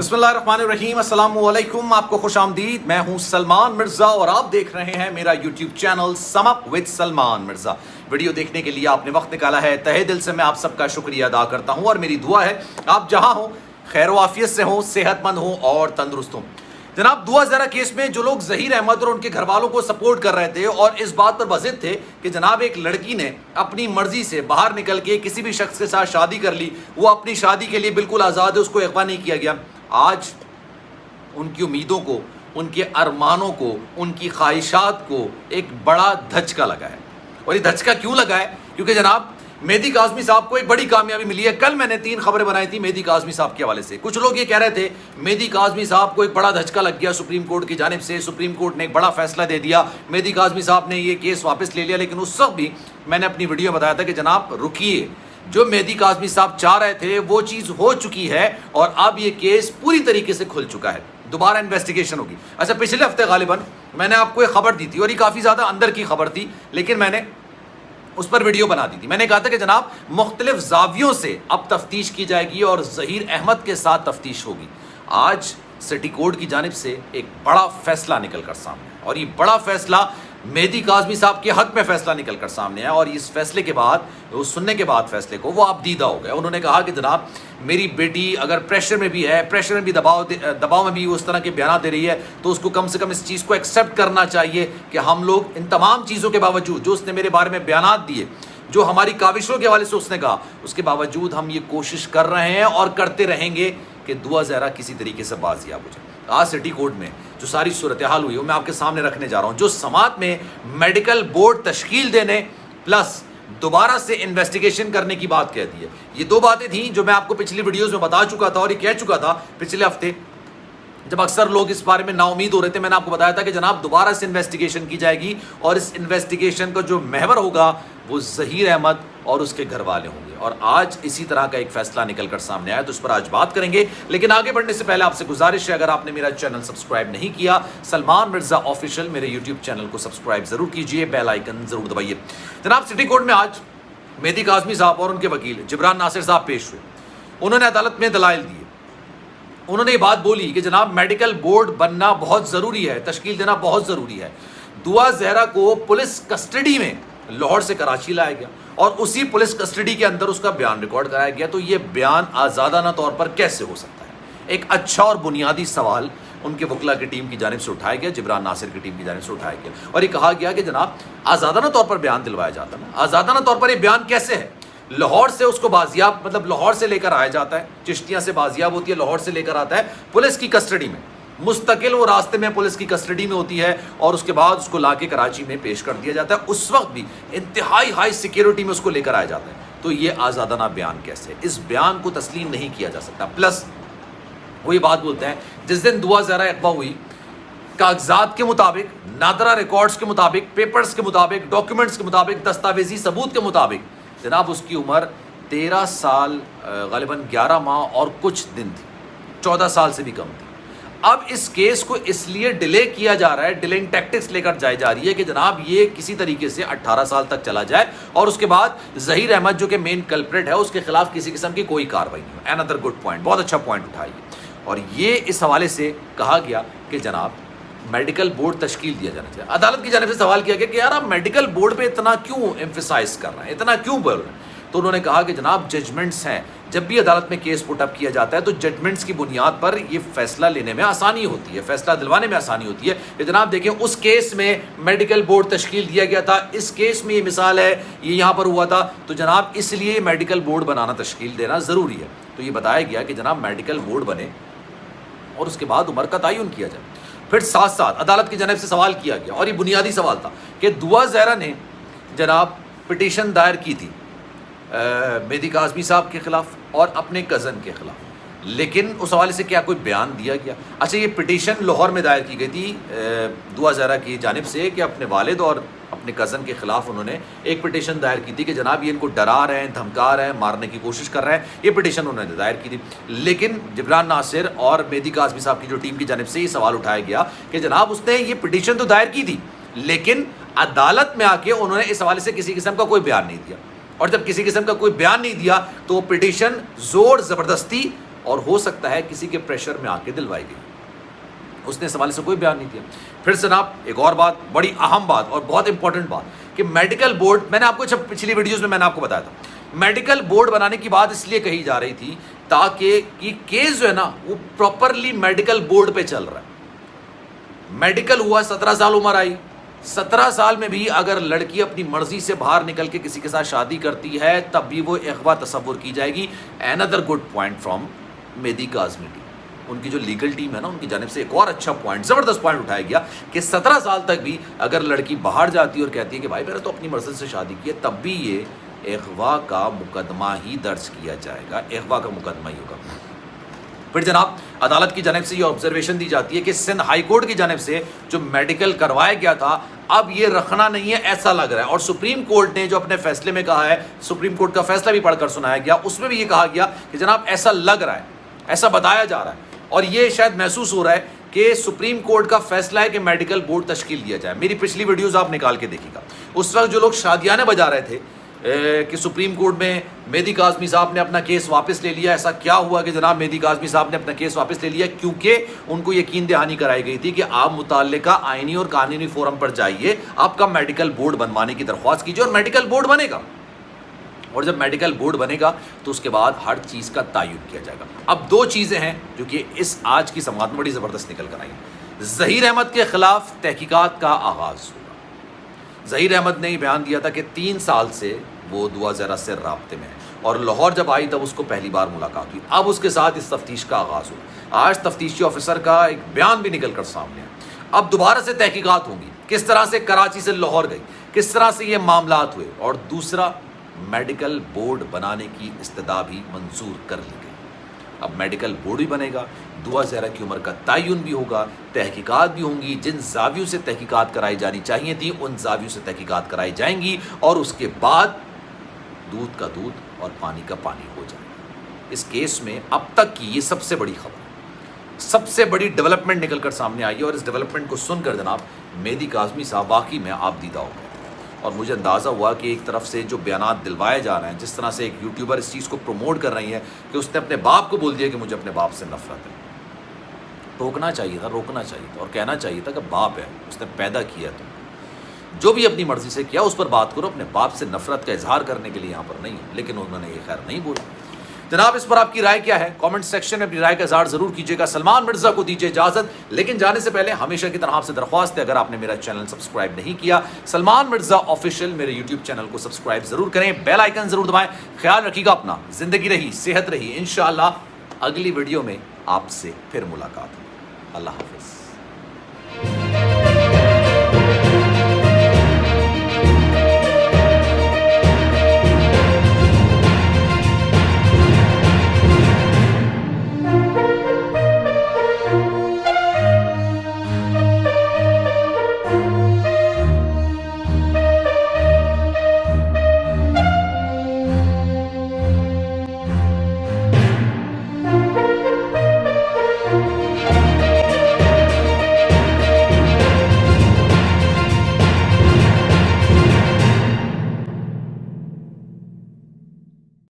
بسم اللہ الرحمن الرحیم، السلام علیکم، آپ کو خوش آمدید۔ میں ہوں سلمان مرزا اور آپ دیکھ رہے ہیں میرا YouTube channel some up with Salman Mirza. Video دیکھنے کے لیے آپ نے وقت نکالا ہے، تہہ دل سے میں آپ سب کا شکریہ ادا کرتا ہوں اور میری دعا ہے آپ جہاں ہوں خیر و عافیت سے ہوں، صحت مند ہوں اور تندرست ہوں۔ جناب، دعا زیرہ کیس میں جو لوگ ظہیر احمد اور ان کے گھر والوں کو سپورٹ کر رہے تھے اور اس بات پر بضد تھے کہ جناب ایک لڑکی نے اپنی مرضی سے باہر نکل کے کسی بھی شخص کے ساتھ شادی کر لی، وہ اپنی شادی کے لیے بالکل آزاد ہے، اس کو اغوا نہیں کیا گیا، آج ان کی امیدوں کو، ان کے ارمانوں کو، ان کی خواہشات کو ایک بڑا دھچکا لگا ہے۔ اور یہ دھچکا کیوں لگا ہے؟ کیونکہ جناب مہدی کاظمی صاحب کو ایک بڑی کامیابی ملی ہے۔ کل میں نے 3 خبریں بنائی تھی مہدی کاظمی صاحب کے حوالے سے۔ کچھ لوگ یہ کہہ رہے تھے مہدی کاظمی صاحب کو ایک بڑا دھچکا لگ گیا سپریم کورٹ کی جانب سے، سپریم کورٹ نے ایک بڑا فیصلہ دے دیا، مہدی کاظمی صاحب نے یہ کیس واپس لے لیا۔ لیکن اس وقت بھی میں نے اپنی ویڈیو میں بتایا تھا کہ جناب رکیے، جو مہدی کاظمی صاحب چاہ رہے تھے وہ چیز ہو چکی ہے اور اب یہ کیس پوری طریقے سے کھل چکا ہے، دوبارہ انویسٹیگیشن ہوگی۔ اچھا، پچھلے ہفتے غالباً میں نے آپ کو ایک خبر دی تھی اور یہ کافی زیادہ اندر کی خبر تھی، لیکن میں نے اس پر ویڈیو بنا دی تھی۔ میں نے کہا تھا کہ جناب مختلف زاویوں سے اب تفتیش کی جائے گی اور ظہیر احمد کے ساتھ تفتیش ہوگی۔ آج سٹی کورٹ کی جانب سے ایک بڑا فیصلہ نکل کر سامنے ہے اور یہ بڑا فیصلہ مہدی کاظمی صاحب کے حق میں فیصلہ نکل کر سامنے ہے اور اس فیصلے کے بعد، سننے کے بعد فیصلے کو، وہ آپ دیدہ ہو گئے۔ انہوں نے کہا کہ جناب میری بیٹی اگر پریشر میں بھی ہے، پریشر میں بھی دباؤ میں بھی اس طرح کے بیانات دے رہی ہے، تو اس کو کم سے کم اس چیز کو ایکسیپٹ کرنا چاہیے کہ ہم لوگ ان تمام چیزوں کے باوجود جو اس نے میرے بارے میں بیانات دیے، جو ہماری کاوشوں کے حوالے سے اس نے کہا، اس کے باوجود ہم یہ کوشش کر رہے ہیں اور کرتے رہیں گے کہ دعا زہرہ کسی طریقے سے بازیاب ہو جائے۔ آج سٹی کورٹ میں جو ساری صورتحال ہوئی وہ میں آپ کے سامنے رکھنے جا رہا ہوں۔ جو سماعت میں میڈیکل بورڈ تشکیل دینے پلس دوبارہ سے انویسٹیگیشن کرنے کی بات کہہ دی ہے، یہ 2 باتیں تھیں جو میں آپ کو پچھلی ویڈیوز میں بتا چکا تھا اور یہ کہہ چکا تھا پچھلے ہفتے جب اکثر لوگ اس بارے میں نا امید ہو رہے تھے۔ میں نے آپ کو بتایا تھا کہ جناب دوبارہ سے انویسٹیگیشن کی جائے گی اور اس انویسٹیگیشن کا جو محور ہوگا وہ ظہیر احمد اور اس کے گھر والے ہوں گے، اور آج اسی طرح کا ایک فیصلہ نکل کر سامنے آیا، تو اس پر آج بات کریں گے۔ لیکن آگے بڑھنے سے پہلے آپ سے گزارش ہے، اگر آپ نے میرا چینل سبسکرائب نہیں کیا، سلمان مرزا آفیشیل میرے یوٹیوب چینل کو سبسکرائب ضرور کیجئے، بیل آئیکن ضرور دبائیے۔ جناب سٹی کورٹ میں آج مہدی کاظمی صاحب اور ان کے وکیل جبران ناصر صاحب پیش ہوئے۔ انہوں نے عدالت میں دلائل دیے، انہوں نے یہ بات بولی کہ جناب میڈیکل بورڈ بننا بہت ضروری ہے، تشکیل دینا بہت ضروری ہے۔ دعا زہرہ کو پولیس کسٹڈی میں لاہور سے کراچی لایا گیا اور اسی پولیس کسٹڈی کے اندر اس کا بیان ریکارڈ کرایا گیا، تو یہ بیان آزادانہ طور پر کیسے ہو سکتا ہے؟ ایک اچھا اور بنیادی سوال ان کے وکلا کی ٹیم کی جانب سے اٹھایا گیا، جبران ناصر کی ٹیم کی جانب سے اٹھایا گیا، اور یہ کہا گیا کہ جناب آزادانہ طور پر بیان دلوایا جاتا ہے، آزادانہ طور پر یہ بیان کیسے ہے؟ لاہور سے اس کو بازیاب، مطلب لاہور سے لے کر آیا جاتا ہے، چشتیاں سے بازیاب ہوتی ہے، لاہور سے لے کر آتا ہے پولیس کی کسٹڈی میں، مستقل وہ راستے میں پولیس کی کسٹڈی میں ہوتی ہے اور اس کے بعد اس کو لا کے کراچی میں پیش کر دیا جاتا ہے، اس وقت بھی انتہائی ہائی سیکیورٹی میں اس کو لے کر آیا جاتا ہے۔ تو یہ آزادانہ بیان کیسے؟ اس بیان کو تسلیم نہیں کیا جا سکتا۔ پلس وہ یہ بات بولتے ہیں جس دن دعا زہرہ اغوا ہوئی، کاغذات کے مطابق، نادرہ ریکارڈز کے مطابق، پیپرز کے مطابق، ڈاکیومنٹس کے مطابق، دستاویزی ثبوت کے مطابق جناب اس کی عمر 13 سال غالباً 11 ماہ اور کچھ دن تھی، 14 سال سے بھی کم تھی۔ اب اس کیس کو اس لیے ڈیلے کیا جا رہا ہے، ڈیلنگ ٹیکٹکس لے کر جائی جا رہی ہے کہ جناب یہ کسی طریقے سے 18 سال تک چلا جائے اور اس کے بعد ظہیر احمد جو کہ مین کلپریٹ ہے اس کے خلاف کسی قسم کی کوئی کارروائی نہیں ہو۔ another good point، بہت اچھا پوائنٹ اٹھائی ہے، اور یہ اس حوالے سے کہا گیا کہ جناب میڈیکل بورڈ تشکیل دیا جانا چاہیے۔ عدالت کی جانب سے سوال کیا گیا کہ یار آپ میڈیکل بورڈ پہ اتنا کیوں ایمفیسائز کر رہے ہیں، اتنا کیوں بول رہے ہیں؟ تو انہوں نے کہا کہ جناب ججمنٹس ہیں، جب بھی عدالت میں کیس پٹ اپ کیا جاتا ہے تو ججمنٹس کی بنیاد پر یہ فیصلہ لینے میں آسانی ہوتی ہے، فیصلہ دلوانے میں آسانی ہوتی ہے کہ جناب دیکھیں اس کیس میں میڈیکل بورڈ تشکیل دیا گیا تھا، اس کیس میں یہ مثال ہے، یہ یہاں پر ہوا تھا، تو جناب اس لیے میڈیکل بورڈ بنانا، تشکیل دینا ضروری ہے۔ تو یہ بتایا گیا کہ جناب میڈیکل بورڈ بنے اور اس کے بعد عمر کا تعین کیا جائے۔ پھر ساتھ ساتھ عدالت کی جانب سے سوال کیا گیا، اور یہ بنیادی سوال تھا کہ دعا زہرہ نے جناب پٹیشن دائر کی تھی مہدی کاظمی صاحب کے خلاف اور اپنے کزن کے خلاف، لیکن اس حوالے سے کیا کوئی بیان دیا گیا؟ اچھا، یہ پٹیشن لاہور میں دائر کی گئی تھی دعا زہرہ کی جانب سے کہ اپنے والد اور اپنے کزن کے خلاف انہوں نے ایک پٹیشن دائر کی تھی کہ جناب یہ ان کو ڈرا رہے ہیں، دھمکا رہے ہیں، مارنے کی کوشش کر رہے ہیں، یہ پٹیشن انہوں نے دائر کی تھی۔ لیکن جبران ناصر اور مہدی کاظمی صاحب کی جو ٹیم کی جانب سے یہ سوال اٹھایا گیا کہ جناب اس نے یہ پٹیشن تو دائر کی تھی، لیکن عدالت میں آ کے انہوں نے اس حوالے سے کسی قسم کا کوئی بیان نہیں دیا، اور جب کسی قسم کا کوئی بیان نہیں دیا تو پٹیشن زور زبردستی اور ہو سکتا ہے کسی کے پریشر میں آ کے دلوائی گئی. اس نے اس حوالے سے کوئی بیان نہیں دیا. پھر جناب ایک اور بات, بڑی اہم بات اور بہت امپورٹنٹ بات کہ میڈیکل بورڈ, میں نے آپ کو پچھلی ویڈیوز میں نے آپ کو بتایا تھا, میڈیکل بورڈ بنانے کی بات اس لیے کہی جا رہی تھی تاکہ یہ کیس جو ہے نا وہ پراپرلی میڈیکل بورڈ پہ چل رہا ہے. میڈیکل ہوا, 17 سال عمر آئی, 17 سال میں بھی اگر لڑکی اپنی مرضی سے باہر نکل کے کسی کے ساتھ شادی کرتی ہے تب بھی وہ اغوا تصور کی جائے گی. another good point from Mehdi Kazmi team, ان کی جو لیگل ٹیم ہے نا ان کی جانب سے ایک اور اچھا پوائنٹ, زبردست پوائنٹ اٹھایا گیا کہ 17 سال تک بھی اگر لڑکی باہر جاتی ہے اور کہتی ہے کہ بھائی میں نے تو اپنی مرضی سے شادی کی ہے, تب بھی یہ اغوا کا مقدمہ ہی درج کیا جائے گا, اغوا کا مقدمہ ہی ہوگا. پھر جناب عدالت کی جانب سے یہ آبزرویشن دی جاتی ہے کہ سندھ ہائی کورٹ کی جانب سے جو میڈیکل کروایا گیا تھا اب یہ رکھنا نہیں ہے ایسا لگ رہا ہے. اور سپریم کورٹ نے جو اپنے فیصلے میں کہا ہے, سپریم کورٹ کا فیصلہ بھی پڑھ کر سنایا گیا, اس میں بھی یہ کہا گیا کہ جناب ایسا لگ رہا ہے, ایسا بتایا جا رہا ہے اور یہ شاید محسوس ہو رہا ہے کہ سپریم کورٹ کا فیصلہ ہے کہ میڈیکل بورڈ تشکیل دیا جائے. میری پچھلی ویڈیوز آپ نکال کے دیکھیے گا, اس وقت جو لوگ شادیانے بجا رہے تھے کہ سپریم کورٹ میں مہدی کاظمی صاحب نے اپنا کیس واپس لے لیا. ایسا کیا ہوا کہ جناب مہدی کاظمی صاحب نے اپنا کیس واپس لے لیا؟ کیونکہ ان کو یقین دہانی کرائی گئی تھی کہ آپ متعلقہ آئینی اور قانونی فورم پر جائیے, آپ کا میڈیکل بورڈ بنوانے کی درخواست کیجیے اور میڈیکل بورڈ بنے گا. اور جب میڈیکل بورڈ بنے گا تو اس کے بعد ہر چیز کا تعین کیا جائے گا. اب 2 چیزیں ہیں جو کہ اس آج کی سماعت میں بڑی زبردست نکل کر آئی. ظہیر احمد کے خلاف تحقیقات کا آغاز ہوگا. ظہیر احمد نے یہ بیان دیا تھا کہ 3 سال سے وہ دعا زہرا سے رابطے میں ہے اور لاہور جب آئی تب اس کو پہلی بار ملاقات ہوئی. اب اس کے ساتھ اس تفتیش کا آغاز ہوا. آج تفتیشی آفیسر کا ایک بیان بھی نکل کر سامنے ہے. اب دوبارہ سے تحقیقات ہوں گی, کس طرح سے کراچی سے لاہور گئی, کس طرح سے یہ معاملات ہوئے. اور دوسرا, میڈیکل بورڈ بنانے کی استدعا بھی منظور کر لی گئی. اب میڈیکل بورڈ بھی بنے گا, دعا زہرا کی عمر کا تعین بھی ہوگا, تحقیقات بھی ہوں گی. جن زاویوں سے تحقیقات کرائی جانی چاہیے تھیں ان زاویوں سے تحقیقات کرائی جائیں گی اور اس کے بعد دودھ کا دودھ اور پانی کا پانی ہو جائے گا. اس کیس میں اب تک کی یہ سب سے بڑی خبر, سب سے بڑی ڈیولپمنٹ نکل کر سامنے آئی ہے. اور اس ڈیولپمنٹ کو سن کر جناب مہدی کاظمی صاحب واقعی میں آپ دیدہ ہو گئے اور مجھے اندازہ ہوا کہ ایک طرف سے جو بیانات دلوائے جا رہے ہیں, جس طرح سے ایک یوٹیوبر اس چیز کو پروموٹ کر رہی ہے کہ اس نے اپنے باپ کو بول دیا کہ مجھے اپنے باپ سے نفرت ہے. ٹوکنا چاہیے تھا, روکنا چاہیے تھا اور کہنا چاہیے تھا کہ باپ ہے, اس نے پیدا کیا تم جو بھی اپنی مرضی سے کیا اس پر بات کرو, اپنے باپ سے نفرت کا اظہار کرنے کے لیے یہاں پر نہیں. لیکن انہوں نے یہ خیر نہیں بولا. جناب اس پر آپ کی رائے کیا ہے؟ کامنٹ سیکشن میں اپنی رائے کا اظہار ضرور کیجیے گا. سلمان مرزا کو دیجیے اجازت, لیکن جانے سے پہلے ہمیشہ کی طرح آپ سے درخواست ہے, اگر آپ نے میرا چینل سبسکرائب نہیں کیا, سلمان مرزا آفیشیل میرے یوٹیوب چینل کو سبسکرائب ضرور کریں, بیل آئیکن ضرور دبائیں. خیال رکھیے گا اپنا, زندگی رہی, صحت رہی. انشاءاللہ اگلی ویڈیو میں آپ سے پھر ملاقات ہوگی. اللہ حافظ.